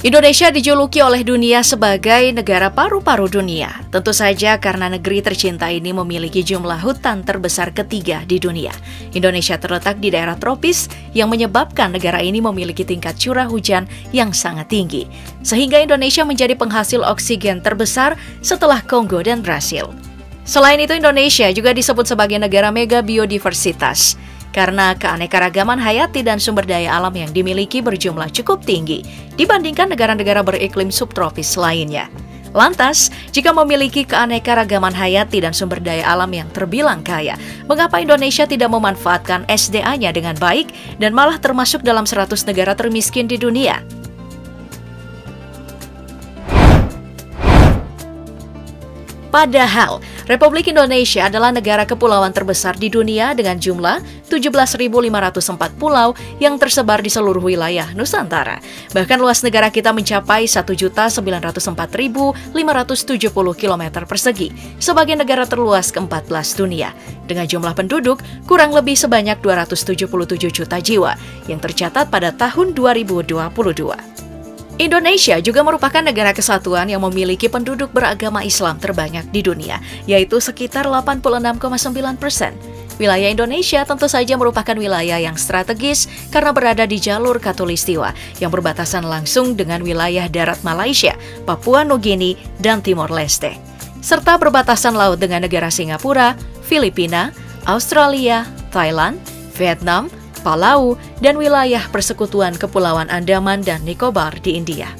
Indonesia dijuluki oleh dunia sebagai negara paru-paru dunia. Tentu saja karena negeri tercinta ini memiliki jumlah hutan terbesar ketiga di dunia. Indonesia terletak di daerah tropis yang menyebabkan negara ini memiliki tingkat curah hujan yang sangat tinggi. Sehingga Indonesia menjadi penghasil oksigen terbesar setelah Kongo dan Brasil. Selain itu, Indonesia juga disebut sebagai negara mega biodiversitas karena keanekaragaman hayati dan sumber daya alam yang dimiliki berjumlah cukup tinggi dibandingkan negara-negara beriklim subtropis lainnya. Lantas, jika memiliki keanekaragaman hayati dan sumber daya alam yang terbilang kaya, mengapa Indonesia tidak memanfaatkan SDA-nya dengan baik dan malah termasuk dalam 100 negara termiskin di dunia? Padahal, Republik Indonesia adalah negara kepulauan terbesar di dunia dengan jumlah 17.504 pulau yang tersebar di seluruh wilayah Nusantara. Bahkan luas negara kita mencapai 1.904.570 km persegi sebagai negara terluas ke-14 dunia. Dengan jumlah penduduk kurang lebih sebanyak 277 juta jiwa yang tercatat pada tahun 2022. Indonesia juga merupakan negara kesatuan yang memiliki penduduk beragama Islam terbanyak di dunia, yaitu sekitar 86,9%. Wilayah Indonesia tentu saja merupakan wilayah yang strategis karena berada di jalur Khatulistiwa yang berbatasan langsung dengan wilayah darat Malaysia, Papua Nugini, dan Timor Leste. Serta berbatasan laut dengan negara Singapura, Filipina, Australia, Thailand, Vietnam, Palau, dan wilayah persekutuan Kepulauan Andaman dan Nicobar di India.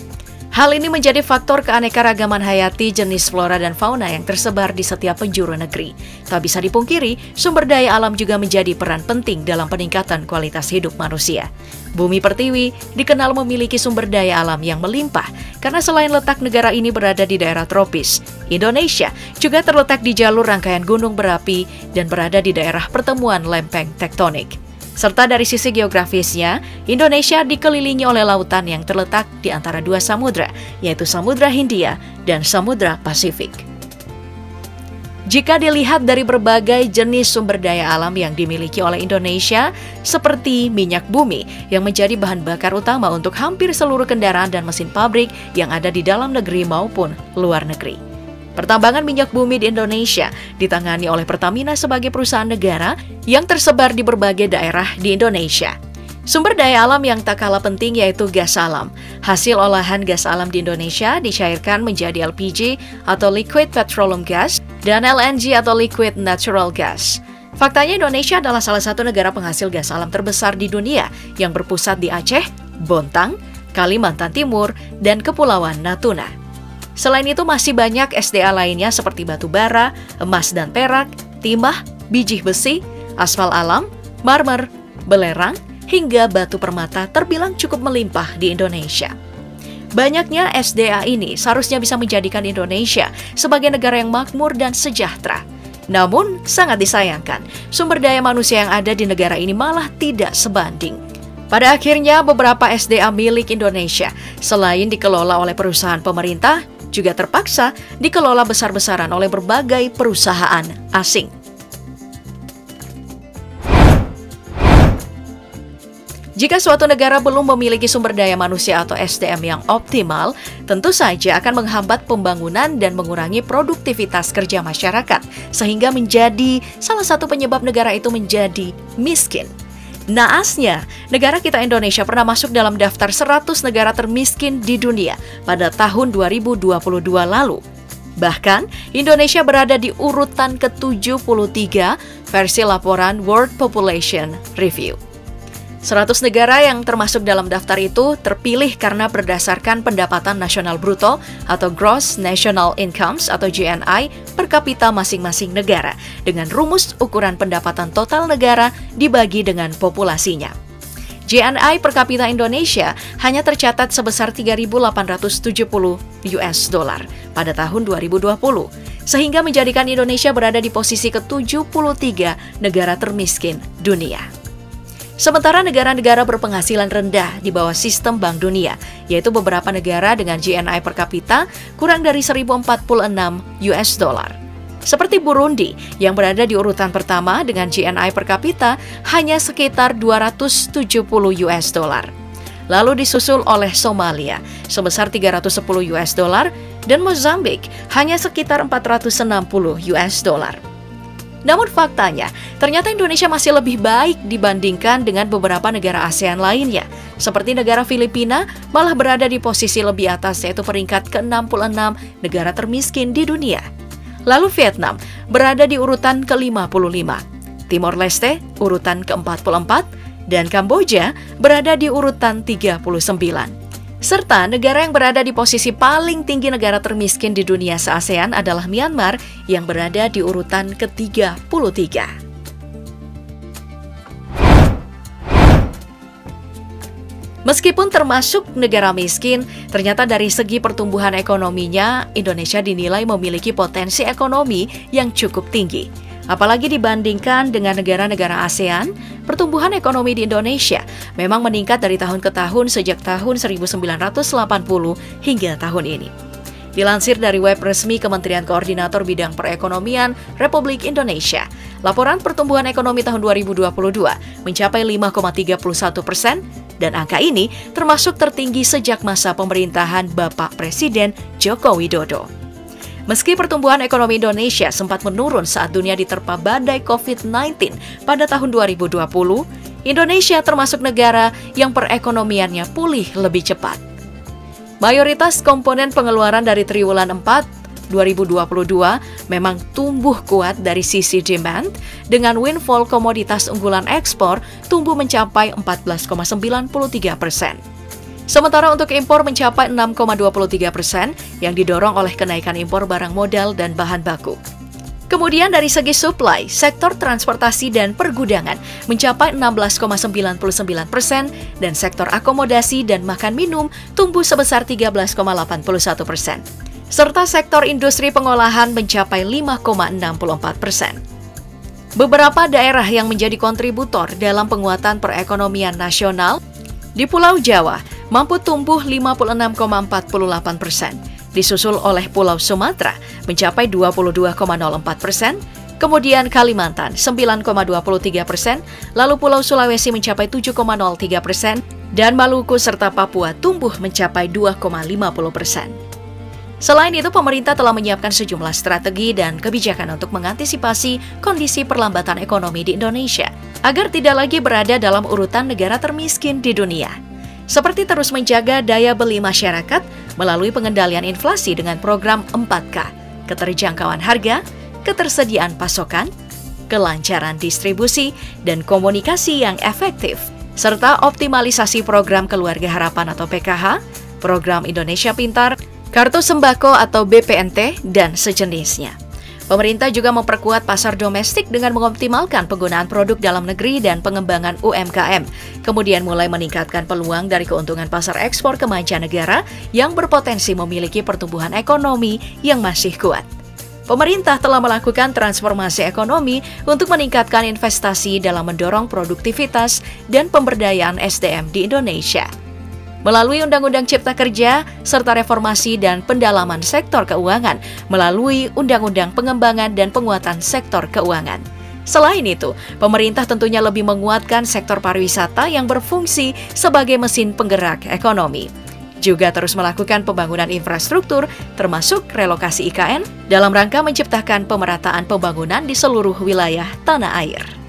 Hal ini menjadi faktor keanekaragaman hayati jenis flora dan fauna yang tersebar di setiap penjuru negeri. Tak bisa dipungkiri, sumber daya alam juga menjadi peran penting dalam peningkatan kualitas hidup manusia. Bumi Pertiwi dikenal memiliki sumber daya alam yang melimpah karena selain letak negara ini berada di daerah tropis, Indonesia juga terletak di jalur rangkaian gunung berapi dan berada di daerah pertemuan lempeng tektonik. Serta dari sisi geografisnya, Indonesia dikelilingi oleh lautan yang terletak di antara dua samudra, yaitu Samudra Hindia dan Samudra Pasifik. Jika dilihat dari berbagai jenis sumber daya alam yang dimiliki oleh Indonesia, seperti minyak bumi yang menjadi bahan bakar utama untuk hampir seluruh kendaraan dan mesin pabrik yang ada di dalam negeri maupun luar negeri. Pertambangan minyak bumi di Indonesia ditangani oleh Pertamina sebagai perusahaan negara yang tersebar di berbagai daerah di Indonesia. Sumber daya alam yang tak kalah penting yaitu gas alam. Hasil olahan gas alam di Indonesia dicairkan menjadi LPG atau Liquid Petroleum Gas dan LNG atau Liquid Natural Gas. Faktanya Indonesia adalah salah satu negara penghasil gas alam terbesar di dunia yang berpusat di Aceh, Bontang, Kalimantan Timur, dan Kepulauan Natuna. Selain itu masih banyak SDA lainnya seperti batu bara, emas dan perak, timah, biji besi, aspal alam, marmer, belerang, hingga batu permata terbilang cukup melimpah di Indonesia. Banyaknya SDA ini seharusnya bisa menjadikan Indonesia sebagai negara yang makmur dan sejahtera. Namun, sangat disayangkan, sumber daya manusia yang ada di negara ini malah tidak sebanding. Pada akhirnya, beberapa SDA milik Indonesia, selain dikelola oleh perusahaan pemerintah, juga terpaksa dikelola besar-besaran oleh berbagai perusahaan asing. Jika suatu negara belum memiliki sumber daya manusia atau SDM yang optimal, tentu saja akan menghambat pembangunan dan mengurangi produktivitas kerja masyarakat, sehingga menjadi salah satu penyebab negara itu menjadi miskin. Naasnya, negara kita Indonesia pernah masuk dalam daftar 100 negara termiskin di dunia pada tahun 2022 lalu. Bahkan, Indonesia berada di urutan ke-73 versi laporan World Population Review. 100 negara yang termasuk dalam daftar itu terpilih karena berdasarkan pendapatan nasional bruto atau Gross National Incomes atau GNI per kapita masing-masing negara dengan rumus ukuran pendapatan total negara dibagi dengan populasinya. GNI per kapita Indonesia hanya tercatat sebesar 3.870 US dollar pada tahun 2020, sehingga menjadikan Indonesia berada di posisi ke-73 negara termiskin dunia. Sementara negara-negara berpenghasilan rendah di bawah sistem Bank Dunia, yaitu beberapa negara dengan GNI per kapita kurang dari 1.046 US dollar. Seperti Burundi yang berada di urutan pertama dengan GNI per kapita hanya sekitar 270 US dollar. lalu disusul oleh Somalia sebesar 310 US dollar dan Mozambik hanya sekitar 460 US dollar. Namun faktanya, ternyata Indonesia masih lebih baik dibandingkan dengan beberapa negara ASEAN lainnya. Seperti negara Filipina malah berada di posisi lebih atas, yaitu peringkat ke-66 negara termiskin di dunia. Lalu Vietnam berada di urutan ke-55, Timor Leste urutan ke-44, dan Kamboja berada di urutan 39. Serta negara yang berada di posisi paling tinggi negara termiskin di dunia se-ASEAN adalah Myanmar yang berada di urutan ke-33. Meskipun termasuk negara miskin, ternyata dari segi pertumbuhan ekonominya, Indonesia dinilai memiliki potensi ekonomi yang cukup tinggi. Apalagi dibandingkan dengan negara-negara ASEAN, pertumbuhan ekonomi di Indonesia memang meningkat dari tahun ke tahun sejak tahun 1980 hingga tahun ini. Dilansir dari web resmi Kementerian Koordinator Bidang Perekonomian Republik Indonesia, laporan pertumbuhan ekonomi tahun 2022 mencapai 5,31%, dan angka ini termasuk tertinggi sejak masa pemerintahan Bapak Presiden Joko Widodo. Meski pertumbuhan ekonomi Indonesia sempat menurun saat dunia diterpa badai COVID-19 pada tahun 2020, Indonesia termasuk negara yang perekonomiannya pulih lebih cepat. Mayoritas komponen pengeluaran dari triwulan 4 2022 memang tumbuh kuat dari sisi demand, dengan windfall komoditas unggulan ekspor tumbuh mencapai 14,93%. Sementara untuk impor mencapai 6,23% yang didorong oleh kenaikan impor barang modal dan bahan baku. Kemudian dari segi supply, sektor transportasi dan pergudangan mencapai 16,99% dan sektor akomodasi dan makan minum tumbuh sebesar 13,81%. Serta sektor industri pengolahan mencapai 5,64%. Beberapa daerah yang menjadi kontributor dalam penguatan perekonomian nasional di Pulau Jawa mampu tumbuh 56,48%, disusul oleh Pulau Sumatera mencapai 22,04%, kemudian Kalimantan 9,23%, lalu Pulau Sulawesi mencapai 7,03%, dan Maluku serta Papua tumbuh mencapai 2,50%. Selain itu, pemerintah telah menyiapkan sejumlah strategi dan kebijakan untuk mengantisipasi kondisi perlambatan ekonomi di Indonesia, agar tidak lagi berada dalam urutan negara termiskin di dunia. Seperti terus menjaga daya beli masyarakat melalui pengendalian inflasi dengan program 4K, keterjangkauan harga, ketersediaan pasokan, kelancaran distribusi, dan komunikasi yang efektif, serta optimalisasi program Keluarga Harapan atau PKH, program Indonesia Pintar, Kartu Sembako atau BPNT, dan sejenisnya. Pemerintah juga memperkuat pasar domestik dengan mengoptimalkan penggunaan produk dalam negeri dan pengembangan UMKM, kemudian mulai meningkatkan peluang dari keuntungan pasar ekspor ke mancanegara yang berpotensi memiliki pertumbuhan ekonomi yang masih kuat. Pemerintah telah melakukan transformasi ekonomi untuk meningkatkan investasi dalam mendorong produktivitas dan pemberdayaan SDM di Indonesia. Melalui Undang-Undang Cipta Kerja, serta reformasi dan pendalaman sektor keuangan melalui Undang-Undang Pengembangan dan Penguatan Sektor Keuangan. Selain itu, pemerintah tentunya lebih menguatkan sektor pariwisata yang berfungsi sebagai mesin penggerak ekonomi. Juga terus melakukan pembangunan infrastruktur, termasuk relokasi IKN, dalam rangka menciptakan pemerataan pembangunan di seluruh wilayah tanah air.